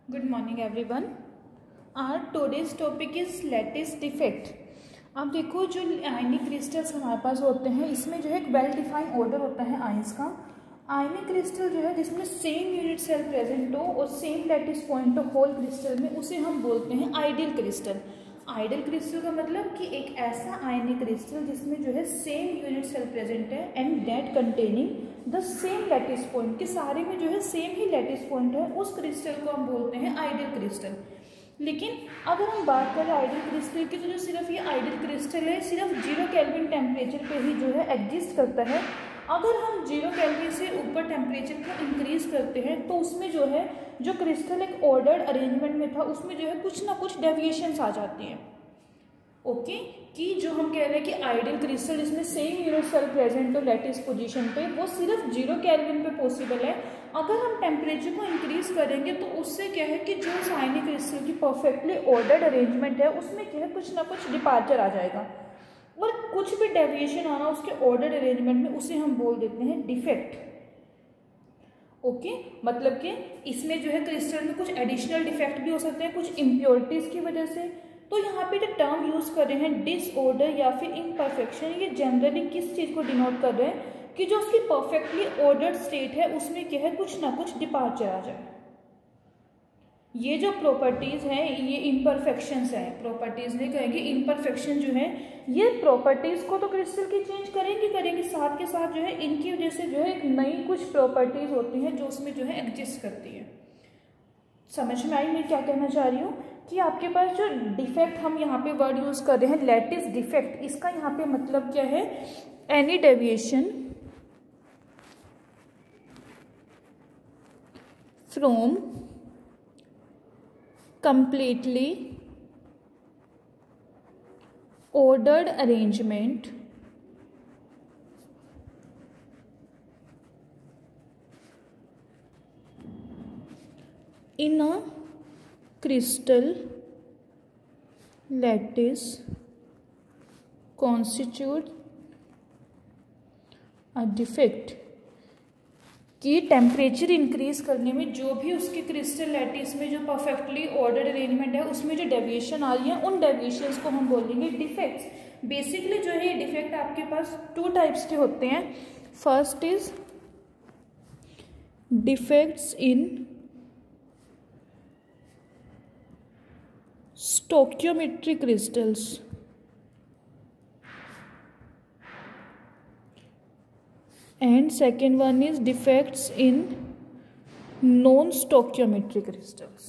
Good morning everyone. Our today's topic is lattice defect. अब देखो जो आयनिक क्रिस्टल्स हमारे पास होते हैं इसमें जो है एक वेल डिफाइंड ऑर्डर होता है आयंस का। आयनिक क्रिस्टल जो है जिसमें सेम यूनिट सेल प्रेजेंट हो और सेम लैटिस पॉइंट हो होल क्रिस्टल में, उसे हम बोलते हैं आइडियल क्रिस्टल। आइडियल क्रिस्टल का मतलब कि एक ऐसा आयनिक क्रिस्टल जिसमें जो है सेम यूनिट सेल प्रेजेंट है and that containing the same lattice point, के सारे में जो है सेम ही लैटिस पॉइंट है, उस क्रिस्टल को हम बोलते हैं आइडियल क्रिस्टल। लेकिन अगर हम बात करें आइडियल क्रिस्टल की तो जो सिर्फ ये आइडियल क्रिस्टल है सिर्फ 0 केल्विन टेम्परेचर पे ही जो है एग्जिस्ट करता है। अगर हम 0 केल्विन से ऊपर टेम्परेचर को इंक्रीज करते हैं तो उसमें जो है जो क्रिस्टल एक ऑर्डर्ड अरेंजमेंट में था उसमें जो है कुछ ना कुछ डेविएशंस आ जाती हैं। ओके कि जो हम कह रहे हैं कि आइडियल क्रिस्टल जिसमें सेम यूनिट सेल प्रेजेंट हो लैटिस पोजीशन पे वो सिर्फ 0 केल्विन पे पॉसिबल है। अगर हम टेम्परेचर को इंक्रीज करेंगे तो उससे क्या है कि जो आयनिक क्रिस्टल की परफेक्टली ऑर्डर्ड अरेंजमेंट है उसमें क्या है कुछ ना कुछ डिपार्चर आ जाएगा और कुछ भी डेविएशन आना उसके ऑर्डर्ड अरेंजमेंट में, उसे हम बोल देते हैं डिफेक्ट। ओके मतलब कि इसमें जो है क्रिस्टल में कुछ एडिशनल डिफेक्ट भी हो सकते हैं कुछ इम्प्योरिटीज की वजह से। तो यहाँ पे जो टर्म यूज कर रहे हैं डिसऑर्डर या फिर इम्परफेक्शन, ये जनरली किस चीज को डिनोट कर रहे हैं कि जो उसकी परफेक्टली ऑर्डर्ड स्टेट है उसमें क्या है कुछ ना कुछ डिपार्चर आ जाए। ये जो प्रॉपर्टीज हैं ये इम्परफेक्शंस हैं, प्रॉपर्टीज नहीं कहेंगे, इम्परफेक्शन जो है ये प्रॉपर्टीज को तो क्रिस्टल की चेंज करेंगे साथ के साथ जो है इनकी वजह से जो है एक नई कुछ प्रॉपर्टीज होती हैं जो उसमें जो है एग्जिस्ट करती है। समझ में आई मैं क्या कहना चाह रही हूँ कि आपके पास जो डिफेक्ट हम यहाँ पे वर्ड यूज कर रहे हैं लैटिस डिफेक्ट, इसका यहाँ पे मतलब क्या है any deviation from completely ordered arrangement in a crystal lattice constitute a defect कि टेम्परेचर इंक्रीज करने में जो भी उसके क्रिस्टल लैटिस में जो परफेक्टली ऑर्डर्ड अरेंजमेंट है उसमें जो डेविएशन आ रही है उन डेविएशंस को हम बोलेंगे डिफेक्ट्स। बेसिकली जो है ये डिफेक्ट आपके पास 2 टाइप्स के होते हैं। First is defects in stoichiometric crystals and second one is defects in non stoichiometric crystals।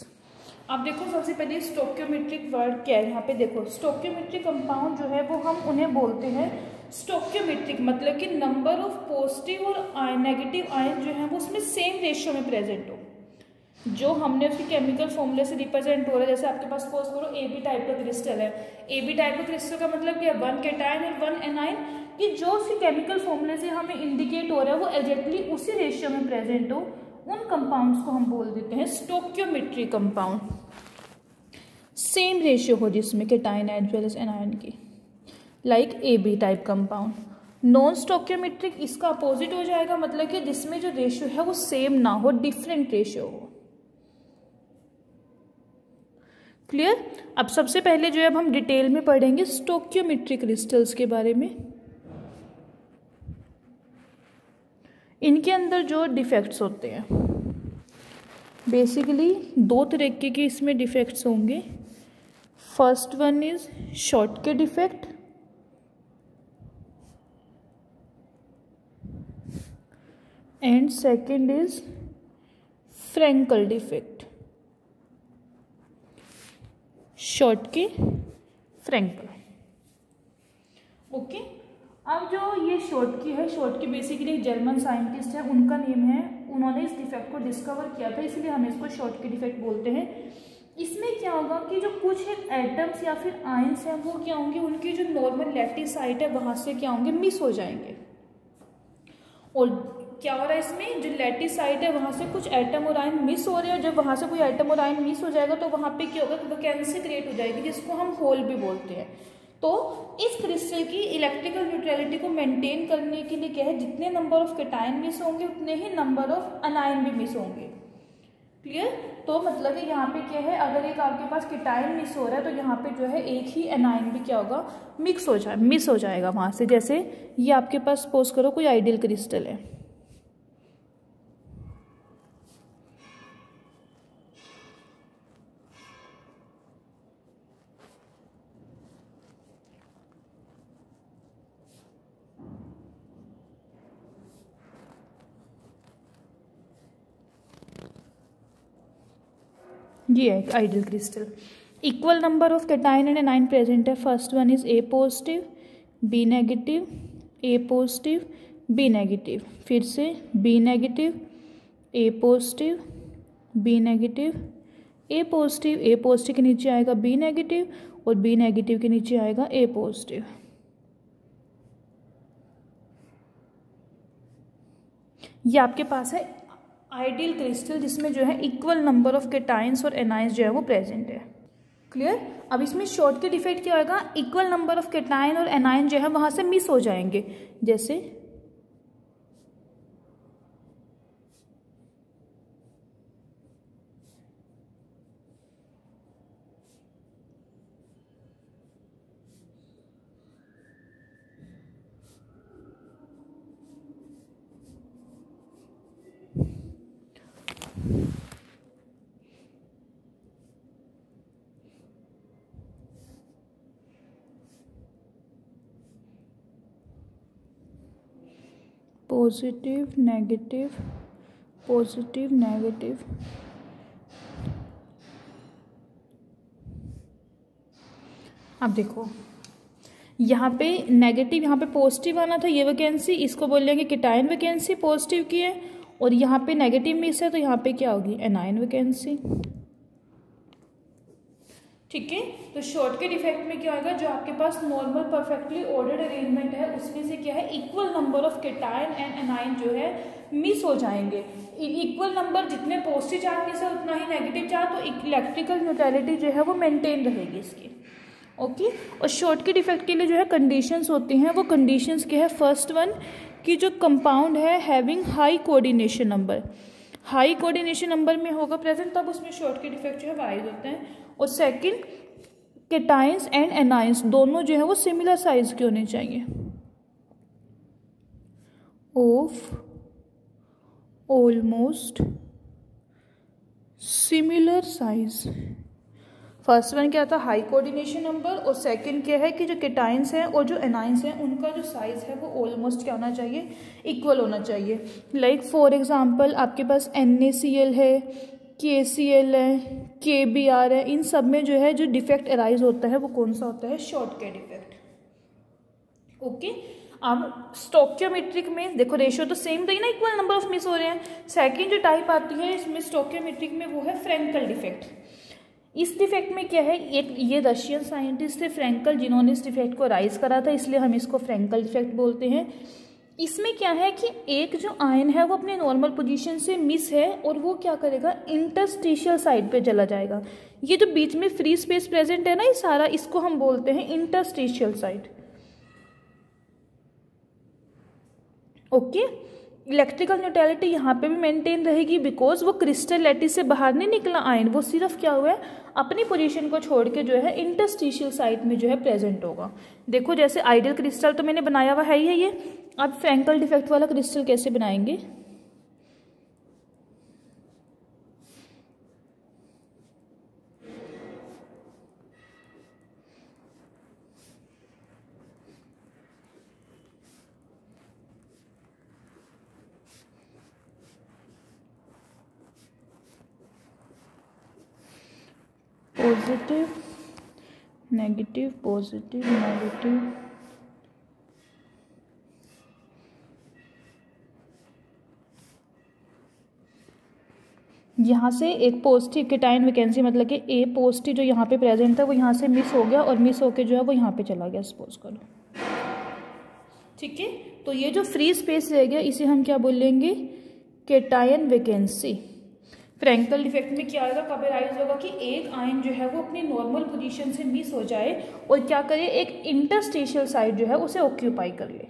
अब देखो सबसे पहले स्टोकियोमेट्रिक वर्ड क्या है यहाँ पे देखो, स्टोकियोमेट्रिक कंपाउंड जो है वो हम उन्हें बोलते हैं स्टोकियोमेट्रिक, मतलब कि नंबर ऑफ पॉजिटिव और नेगेटिव आयन जो है वो उसमें सेम रेशियो में प्रेजेंट हो। जो हमने उसके केमिकल फॉर्मूले से रिप्रेजेंट हो रहा है, जैसे आपके पास सपोज करो ए बी टाइप का क्रिस्टल है, ए बी टाइप का क्रिस्टल का मतलब क्या है 1 कैटायन और 1 एनायन, कि जो उसके केमिकल फॉर्मूले से हमें इंडिकेट हो रहा है वो एग्जैक्टली उसी रेशियो में प्रेजेंट हो, उन कंपाउंड्स को हम बोल देते हैं स्टोकियोमेट्रिक कंपाउंड। सेम रेशियो हो जिसमें cation as well as anion की, like A B type compound. Non stoichiometric इसका अपोजिट हो जाएगा, मतलब कि जिसमें जो रेशियो है वो सेम ना हो, डिफरेंट रेशियो हो। क्लियर। अब सबसे पहले जो है अब हम डिटेल में पढ़ेंगे स्टोकियोमेट्रिक क्रिस्टल्स के बारे में। इनके अंदर जो डिफेक्ट्स होते हैं बेसिकली 2 तरीके के इसमें डिफेक्ट्स होंगे। First one is Schottky defect and second is Frenkel defect. Schottky Frenkel. Okay अब जो ये शॉटके है, शॉटके बेसिकली एक जर्मन साइंटिस्ट है, उनका नेम है, उन्होंने इस डिफेक्ट को डिस्कवर किया था इसलिए हम इसको शॉटके डिफेक्ट बोलते हैं। इसमें क्या होगा कि जो कुछ एटम्स या फिर आयंस हैं वो क्या होंगे उनकी जो नॉर्मल लैटिस साइट है वहां से क्या होंगे मिस हो जाएंगे। और क्या हो रहा है इसमें जो लैटिस साइट है वहां से कुछ एटम और आयन मिस हो रहे हैं, और जब वहां से कोई एटम और आयन मिस हो जाएगा तो वहां पे क्या होगा वैकेंसी क्रिएट हो जाएगी जिसको हम होल भी बोलते हैं। तो इस क्रिस्टल की इलेक्ट्रिकल न्यूट्रलिटी को मेंटेन करने के लिए क्या है, जितने नंबर ऑफ कैटायन मिस होंगे उतने ही नंबर ऑफ अनायन भी मिस होंगे। क्लियर। तो मतलब कि यहाँ पे क्या है, अगर एक आपके पास कीटायन मिस हो रहा है तो यहाँ पे जो है एक ही एनायन भी क्या होगा, मिस हो जाएगा वहाँ से। जैसे ये आपके पास सपोज करो कोई आइडियल क्रिस्टल है, ये है ideal crystal. Equal number of cation and anion present है। First one is A positive, B negative, A positive, B negative. फिर से B negative, A positive, B negative, A positive. A positive के नीचे आएगा B negative और B negative के नीचे आएगा ए पॉजिटिव। ये आपके पास है आइडियल क्रिस्टल जिसमें जो है इक्वल नंबर ऑफ कैटायंस और एनायंस जो है वो प्रेजेंट है। क्लियर। अब इसमें शॉर्टकट इफेक्ट क्या होगा, इक्वल नंबर ऑफ कैटायन और एनायन जो है वहां से मिस हो जाएंगे। जैसे पॉजिटिव नेगेटिव, पॉजिटिव नेगेटिव। अब देखो यहाँ पे नेगेटिव, यहाँ पे पॉजिटिव आना था, ये वैकेंसी इसको बोलेंगे कैटायन वैकेंसी पॉजिटिव की है, और यहाँ पे नेगेटिव मिस है तो यहाँ पे क्या होगी, एनायन वैकेंसी। ठीक है। तो शॉर्टकट इफेक्ट में क्या होगा, जो आपके पास नॉर्मल परफेक्टली ऑर्डर्ड अरेंजमेंट है उसमें से क्या है, equal number of cation and anion जो है मिस हो जाएंगे। इक्वल नंबर, जितने पॉजिटिव चार्ज मिस है उतना ही नेगेटिव चार्ज, तो इलेक्ट्रिकल न्यूट्रलिटी जो है वो मेंटेन रहेगी इसकी। ओके। और शॉर्टकट इफेक्ट के लिए जो है कंडीशंस होती हैं, वो कंडीशंस क्या है, फर्स्ट वन कि जो कंपाउंड है having high coordination number, high coordination number में होगा प्रेजेंट, तब उसमें शॉर्टकट इफेक्ट जो है वाइज होते हैं। और सेकंड, कैटायंस एंड एनायंस दोनों जो है वो सिमिलर साइज के होने चाहिए, of almost similar size. First one क्या था, हाई कोऑर्डिनेशन नंबर, और सेकंड क्या है कि जो कैटायंस हैं और जो एनायंस हैं उनका जो साइज है वो ऑलमोस्ट क्या होना चाहिए, इक्वल होना चाहिए। लाइक फॉर एग्जांपल आपके पास NaCl है, KCl है, KBr है, इन सब में जो है जो डिफेक्ट अराइज होता है वो कौन सा होता है, शॉर्टकट डिफेक्ट। ओके। अब स्टोकियोमेट्रिक में देखो रेशियो तो सेम रही ना, इक्वल नंबर ऑफ मिस हो रहे हैं। सेकंड जो टाइप आती है इसमें स्टोकियोमेट्रिक में वो है फ्रेंकल डिफेक्ट। इस डिफेक्ट में क्या है, एक ये रशियन साइंटिस्ट थे फ्रेंकल, जिन्होंने इस डिफेक्ट को राइज करा था, इसलिए हम इसको फ्रेंकल डिफेक्ट बोलते हैं। इसमें क्या है कि एक जो आयन है वो अपने नॉर्मल पोजीशन से मिस है और वो क्या करेगा, इंटरस्टिशियल साइड पे चला जाएगा। ये जो बीच में फ्री स्पेस प्रेजेंट है ना, ये सारा, इसको हम बोलते हैं interstitial side. Okay. Electrical neutrality यहाँ पे भी मेंटेन रहेगी बिकॉज वो क्रिस्टल लैटिस से बाहर नहीं निकला आयन, वो सिर्फ क्या हुआ है, अपनी पोजीशन को छोड़ के जो है इंटरस्टिशियल साइट में जो है प्रेजेंट होगा। देखो जैसे आइडियल क्रिस्टल तो मैंने बनाया हुआ है ही है ये, अब फ्रेंकल डिफेक्ट वाला क्रिस्टल कैसे बनाएंगे। पॉजिटिव नेगेटिव, पॉजिटिव नेगेटिव, यहाँ से एक पॉजिटिव कैटायन वैकेंसी, मतलब कि ए पॉजिटिव जो यहाँ पे प्रेजेंट था वो यहाँ से मिस हो गया और मिस होके जो है वो यहाँ पे चला गया, सपोज करो। ठीक है। तो ये जो फ्री स्पेस रह गया इसे हम क्या बोलेंगे, कैटायन वैकेंसी। फ्रेंकल डिफेक्ट में क्या आएगा, कब राइज होगा कि एक आयन जो है वो अपनी नॉर्मल पोजीशन से मिस हो जाए और क्या करे, एक इंटरस्टिशियल साइड जो है उसे ऑक्यूपाई कर ले।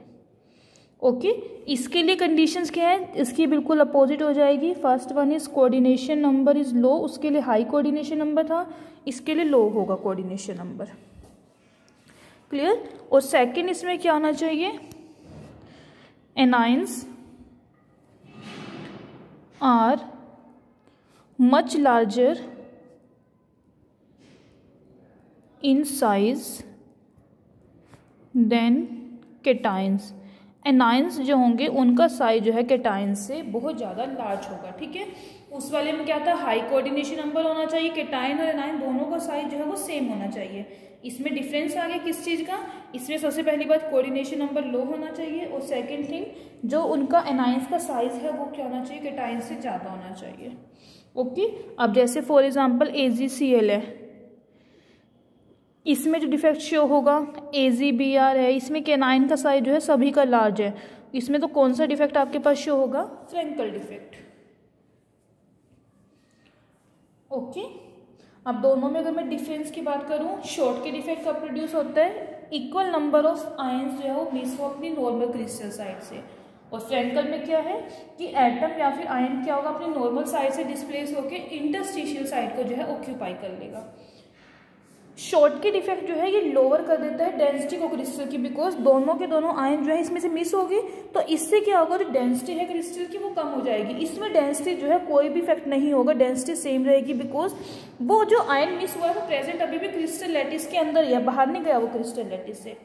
ओके इसके लिए कंडीशंस क्या है, इसकी बिल्कुल अपोजिट हो जाएगी। First one is coordination number is low, उसके लिए हाई कोऑर्डिनेशन नंबर था, इसके लिए लो होगा कोऑर्डिनेशन नंबर। क्लियर। और सेकंड इसमें क्या आना चाहिए, anions are much larger in size than cations. Anions जो होंगे उनका साइज जो है केटाइंस से बहुत ज़्यादा लार्ज होगा। ठीक है, उस वाले में क्या था, हाई कोऑर्डिनेशन नंबर होना चाहिए, केटाइन और एनाइन दोनों का साइज जो है वो सेम होना चाहिए। इसमें डिफरेंस आ गया किस चीज़ का, इसमें सबसे पहली बात कोऑर्डिनेशन नंबर लो होना चाहिए, और सेकंड थिंग जो उनका एनाइंस का साइज है वो क्या होना चाहिए, केटाइन से ज़्यादा होना चाहिए। ओके अब जैसे फॉर एग्जाम्पल AgCl है, इसमें जो डिफेक्ट शो होगा AgBr है, इसमें केनाइन का साइज जो है सभी का लार्ज है, इसमें तो कौन सा डिफेक्ट आपके पास शो होगा, फ्रेंकल डिफेक्ट। ओके अब दोनों में अगर मैं डिफरेंस की बात करूं, शॉर्ट के डिफेक्ट कब प्रोड्यूस होता है, इक्वल नंबर ऑफ आयंस जो है वो मिस हो अपनी नॉर्मल क्रिस्टल साइड से, और फ्रेंकल में क्या है कि एटम या फिर आयन क्या होगा, अपनी नॉर्मल साइड से डिस्प्लेस होकर इंटरस्टिशियल साइड को जो है ऑक्यूपाई कर लेगा। शॉर्ट की डिफेक्ट जो है ये लोअर कर देता है डेंसिटी को क्रिस्टल की, बिकॉज दोनों के दोनों आयन जो है इसमें से मिस होगी, तो इससे क्या होगा, जो डेंसिटी है क्रिस्टल की वो कम हो जाएगी। इसमें डेंसिटी जो है कोई भी इफेक्ट नहीं होगा, डेंसिटी सेम रहेगी, बिकॉज वो जो आयन मिस हुआ है वो प्रेजेंट अभी भी क्रिस्टल लैटिस के अंदर ही है, बाहर नहीं गया वो क्रिस्टल लैटिस से।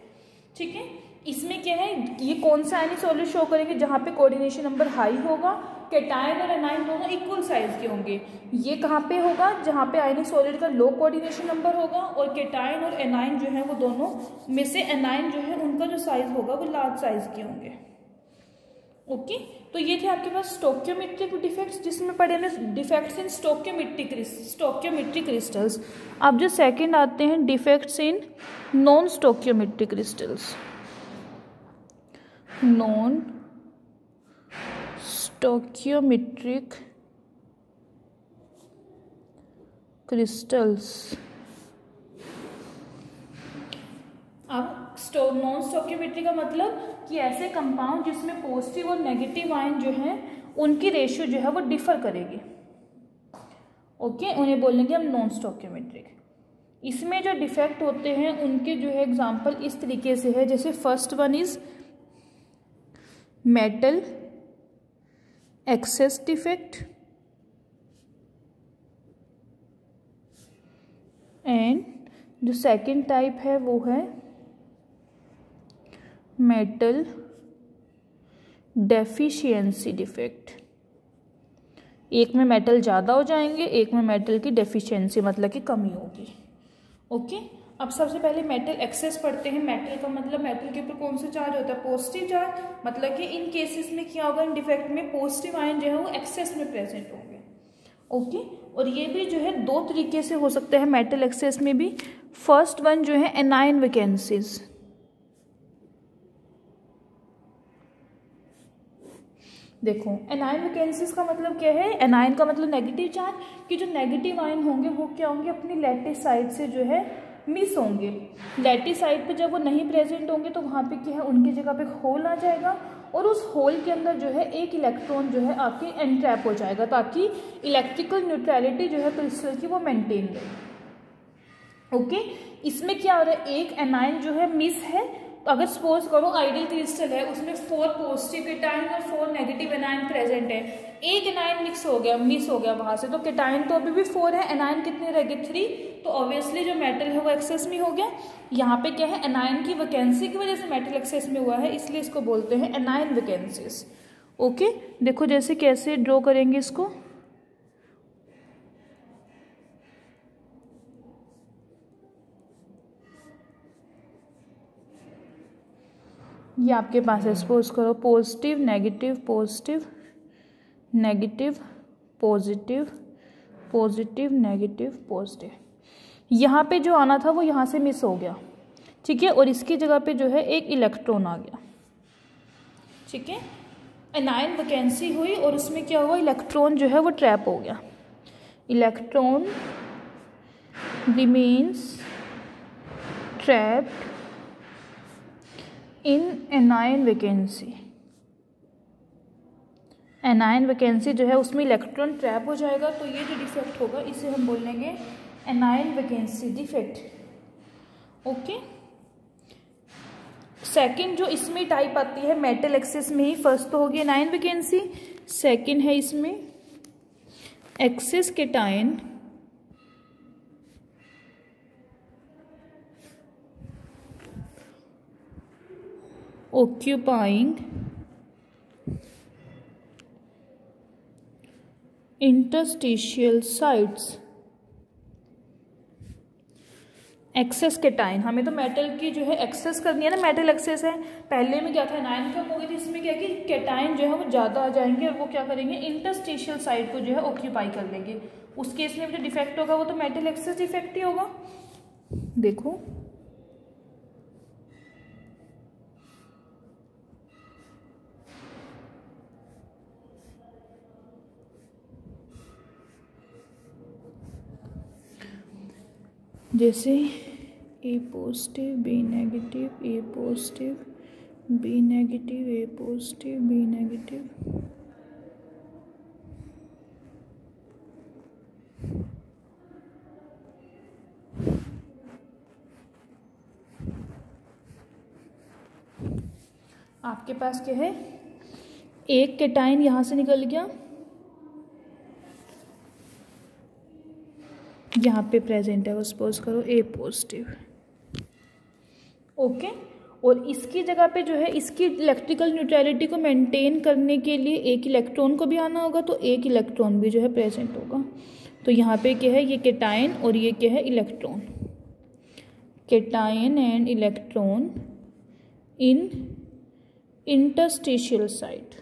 ठीक है, इसमें क्या है, ये कौन सा आयनिक सॉलिड शो करेंगे, जहाँ पे कोऑर्डिनेशन नंबर हाई होगा, केटाइन और एनाइन दोनों इक्वल साइज के होंगे। ये कहाँ पे होगा, जहाँ पे आयनिक सॉलिड का लो कोऑर्डिनेशन नंबर होगा, और केटाइन और एनाइन जो है वो दोनों में से एनाइन जो है उनका जो साइज होगा वो लार्ज साइज के होंगे। ओके तो ये थे आपके पास स्टोकियोमेट्रिक डिफेक्ट्स, जिसमें पढ़े हमने डिफेक्ट्स इन स्टोकियोमेट्रिक क्रिस्टल्स। अब जो सेकंड आते हैं defects in non stoichiometric crystals. Non stoichiometric crystals. अब नॉन स्टोकियोमेट्रिक का मतलब कि ऐसे कंपाउंड जिसमें पॉजिटिव और नेगेटिव आयन जो है उनकी रेशियो जो है वो डिफर करेगी। ओके उन्हें बोलेंगे हम नॉन स्टोकियोमेट्रिक। इसमें जो डिफेक्ट होते हैं उनके जो है एग्जांपल इस तरीके से है, जैसे first one is metal access defect and जो सेकंड टाइप है वो है मेटल डेफिशिएंसी डिफेक्ट। एक में मेटल ज़्यादा हो जाएंगे, एक में मेटल की डेफिशिएंसी मतलब कि कमी होगी। ओके अब सबसे पहले मेटल एक्सेस पढ़ते हैं। मेटल का मतलब मेटल के ऊपर कौन सा चार्ज होता है, पॉजिटिव चार्ज, मतलब कि इन केसेस में क्या होगा, इन डिफेक्ट में पॉजिटिव आयन जो है वो एक्सेस में प्रेजेंट होंगे। ओके और ये भी जो है दो तरीके से हो सकता है मेटल एक्सेस में भी। फर्स्ट वन जो है एनायन वैकेंसीज। देखो एनायन वैकेंसीज का मतलब क्या है, एनायन का मतलब नेगेटिव चार्ज, कि जो नेगेटिव आयन होंगे वो क्या होंगे, अपनी लैटिस साइड से जो है मिस होंगे। लैटिस साइड पे जब वो नहीं प्रेजेंट होंगे तो वहाँ पे क्या है, उनकी जगह पे होल आ जाएगा और उस होल के अंदर जो है एक इलेक्ट्रॉन जो है आपके एनट्रैप हो जाएगा, ताकि इलेक्ट्रिकल न्यूट्रलिटी जो है क्रिस्टल की वो मेंटेन रहे। ओके इसमें क्या हो रहा है, एक एनायन जो है मिस है। अगर सपोज करो आइडियल क्रिस्टल है, उसमें 4 पॉजिटिव केटाइन और 4 नेगेटिव एनायन प्रेजेंट है, एक एनायन मिस हो गया वहां से, तो केटाइन तो अभी भी 4 है, एनायन कितने रह गए 3, तो ऑब्वियसली जो मेटल है वो एक्सेस में हो गया। यहाँ पे क्या है, एनायन की वैकेंसी की वजह से मेटल एक्सेस में हुआ है, इसलिए इसको बोलते हैं एनायन वैकेंसीज। ओके देखो जैसे कैसे ड्रॉ करेंगे इसको, ये आपके पास है, सपोज करो positive negative positive negative positive positive negative positive. यहाँ पे जो आना था वो यहाँ से मिस हो गया, ठीक है, और इसकी जगह पे जो है एक इलेक्ट्रॉन आ गया। ठीक है एनायन वैकेंसी हुई और उसमें क्या हुआ, इलेक्ट्रॉन जो है वो ट्रैप हो गया। Electron remains trapped in anion vacancy. Anion vacancy जो है उसमें इलेक्ट्रॉन ट्रैप हो जाएगा, तो ये जो डिफेक्ट होगा इसे हम बोलेंगे anion vacancy defect. Okay, second जो इसमें टाइप आती है मेटल एक्सेस में ही, फर्स्ट तो होगी एनायन वैकेंसी, सेकंड है इसमें excess cation occupying interstitial sites। Excess cation, हमें तो मेटल की जो है एक्सेस करनी है ना, मेटल एक्सेस है। पहले में क्या था, एनायन कम हो गई थी, इसमें क्या कि केटाइन जो है वो ज़्यादा आ जाएंगे और वो क्या करेंगे, इंटरस्टिशियल साइट को जो है ऑक्यूपाई कर लेंगे। उस केस में जो डिफेक्ट होगा वो तो मेटल एक्सेस डिफेक्ट ही होगा। देखो जैसे ए positive B negative, A positive B negative, A positive B negative, आपके पास क्या है, एक केटाइन यहाँ से निकल गया, यहाँ पे प्रेजेंट है वो सपोज करो ए पॉजिटिव। ओके, और इसकी जगह पे जो है इसकी इलेक्ट्रिकल न्यूट्रलिटी को मेंटेन करने के लिए एक इलेक्ट्रॉन को भी आना होगा, तो एक इलेक्ट्रॉन भी जो है प्रेजेंट होगा। तो यहाँ पे क्या है, ये केटाइन और ये क्या है, electron. Cation and electron in interstitial site.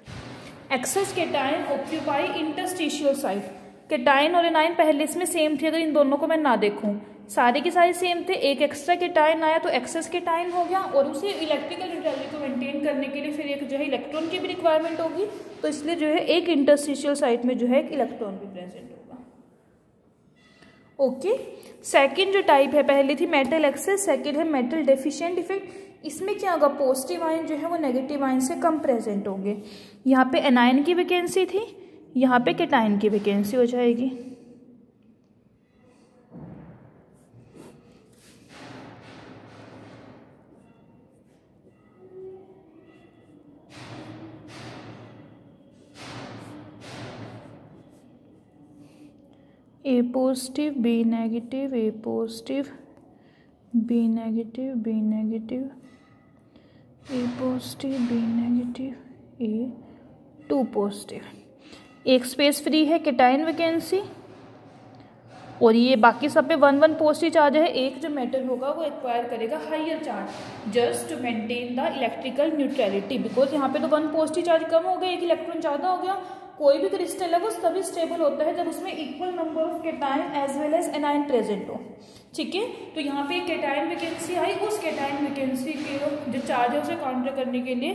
Excess cation occupy interstitial site. Cation और एनाइन पहले इसमें सेम थे, अगर इन दोनों को मैं ना देखूं, सारे के सारे सेम थे, एक एक्स्ट्रा केटाइन आया तो एक्सेस केटाइन हो गया, और उसे इलेक्ट्रिकल न्यूट्रलिटी को मेंटेन करने के लिए फिर एक जो है इलेक्ट्रॉन की भी रिक्वायरमेंट होगी, तो इसलिए जो है एक इंटरस्टिशियल साइट में जो है एक इलेक्ट्रॉन भी प्रेजेंट होगा। ओके, सेकेंड जो टाइप है, पहले थी मेटल एक्सेस, सेकेंड है मेटल डेफिशिएंट इफेक्ट। इसमें क्या होगा, पॉजिटिव आयन जो है वो नेगेटिव आयन से कम प्रेजेंट होंगे। यहाँ पे एनायन की वैकेंसी थी, यहाँ पे केटाइन की वैकेंसी हो जाएगी। A positive B negative, A positive B negative, B negative, A positive B negative, A two positive. एक स्पेस फ्री है केटाइन वैकेंसी, और ये बाकी सब पे 1 1 पॉजिटिव चार्ज है। एक जो मेटल होगा वो एक्वायर करेगा higher charge just to maintain the electrical neutrality, because यहाँ पे तो 1 पॉजिटिव चार्ज कम हो गया, एक इलेक्ट्रॉन ज़्यादा हो गया। कोई भी क्रिस्टल है वो तभी स्टेबल होता है जब उसमें equal number of cation as well as anion present हो। ठीक है, तो यहाँ पे केटाइन वैकेंसी आई, उस केटाइन वैकेंसी के जो चार्ज है उसे काउंटर करने के लिए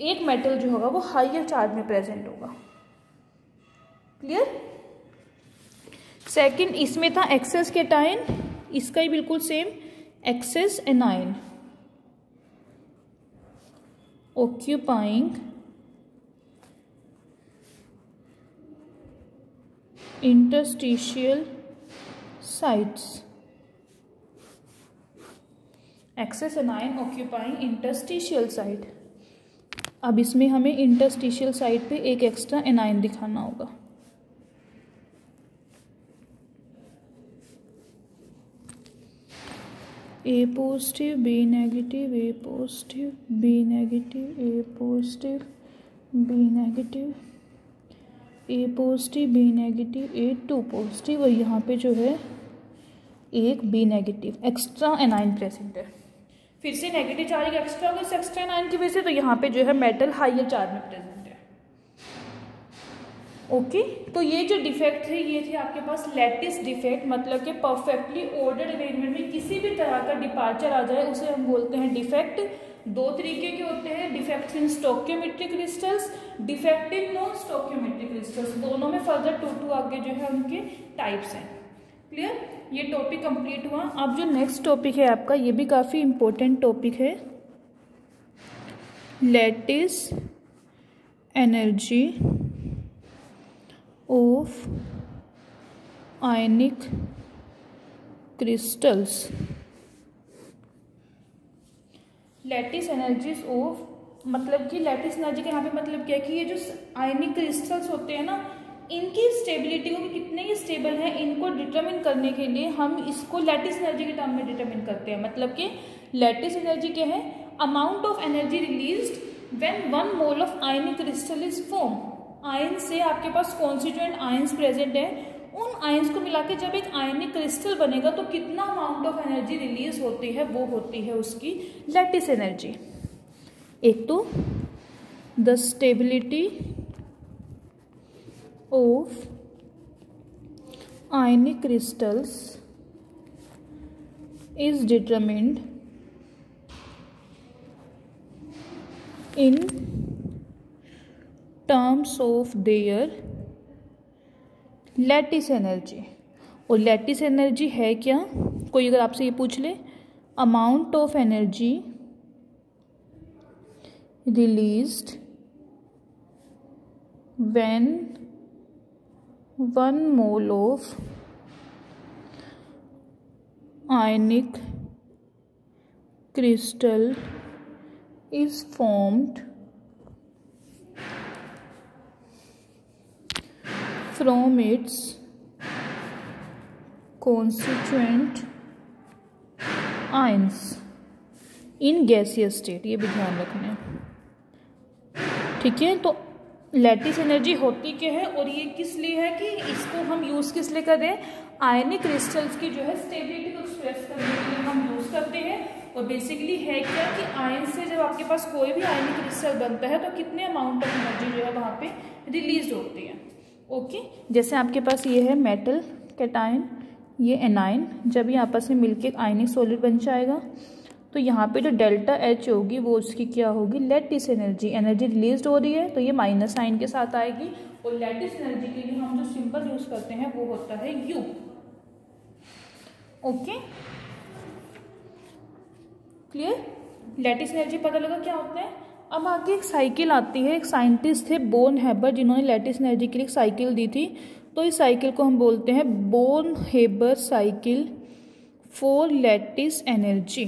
एक मेटल जो होगा वो हायर चार्ज में प्रेजेंट होगा। क्लियर। सेकंड इसमें था एक्सेस केटाइन, इसका ही बिल्कुल same, excess anion occupying interstitial sites. Excess anion occupying interstitial site. अब इसमें हमें इंटरस्टिशियल साइट पे एक एक्स्ट्रा एनाइन दिखाना होगा। A positive B negative, A positive B negative, A positive B negative, A positive B negative, A two positive, और यहाँ पे जो है एक B negative extra anion present है। फिर से नेगेटिव चार्ज एक्स्ट्रा होगा इस एक्स्ट्रा एनाइन की वजह से, तो यहाँ पे जो है मेटल हायर चार्ज में प्रेजेंट है। ओके, तो ये जो डिफेक्ट थे ये थे आपके पास लैटिस डिफेक्ट, मतलब कि परफेक्टली ऑर्डर्ड अरेंजमेंट में किसी भी तरह का डिपार्चर आ जाए उसे हम बोलते हैं डिफेक्ट। दो तरीके के होते हैं, defect in stoichiometric crystals, defect in non stoichiometric crystals. दोनों में फर्दर 2 आगे जो है उनके टाइप्स हैं। क्लियर, ये टॉपिक कंप्लीट हुआ। अब जो नेक्स्ट टॉपिक है आपका, ये भी काफ़ी इंपॉर्टेंट टॉपिक है, lattice energy of ionic crystals, lattice energies of, मतलब कि लैटिस एनर्जी का यहाँ पे मतलब क्या है कि ये जो आयनिक क्रिस्टल्स होते हैं ना, इनकी स्टेबिलिटी को कितने ही स्टेबल है, इनको डिटरमिन करने के लिए हम इसको लैटिस एनर्जी के टर्म में डिटरमिन करते हैं। मतलब कि लैटिस एनर्जी क्या है, amount of energy released when 1 mole of ionic crystal is form. Ion से आपके पास कॉन्स्टिट्यूएंट आयन्स प्रेजेंट है, उन आयन्स को मिला के जब एक आयनिक क्रिस्टल बनेगा तो कितना अमाउंट ऑफ एनर्जी रिलीज होती है, वो होती है उसकी लैटिस एनर्जी। एक तो the stability of ionic crystals is determined in terms of their lattice energy. और लैटिस एनर्जी है क्या, कोई अगर आपसे ये पूछ ले, amount of energy released when 1 mole of ionic crystal is formed from its constituent ions in gaseous state। ये भी ध्यान रखना है, ठीक है। तो लैटिस एनर्जी होती क्या है और ये किस लिए है कि इसको हम यूज़ किस लिए कर रहे हैं, आयनिक क्रिस्टल्स की जो है स्टेबिलिटी को एक्सप्रेस करने के लिए हम यूज़ करते हैं। और बेसिकली है क्या कि आयन से जब आपके पास कोई भी आयनिक क्रिस्टल बनता है तो कितने अमाउंट ऑफ एनर्जी जो है वहाँ पे रिलीज होती है। ओके, जैसे आपके पास ये है मेटल कैटायन, ये एनाइन, जब ये आपस में मिलकर आयनिक सॉलिड बन जाएगा तो यहाँ पे जो डेल्टा एच होगी वो उसकी क्या होगी, लैटिस एनर्जी। एनर्जी रिलीज हो रही है तो ये माइनस साइन के साथ आएगी। और लैटिस एनर्जी के लिए हम जो सिंबल यूज करते हैं वो होता है you. Okay, clear. Lattice energy पता लगा क्या होता है। अब आगे एक साइकिल आती है, एक साइंटिस्ट थे बोर्न हेबर जिन्होंने लैटिस एनर्जी के लिए एक साइकिल दी थी। तो इस साइकिल को हम बोलते हैं Born Haber cycle for lattice energy.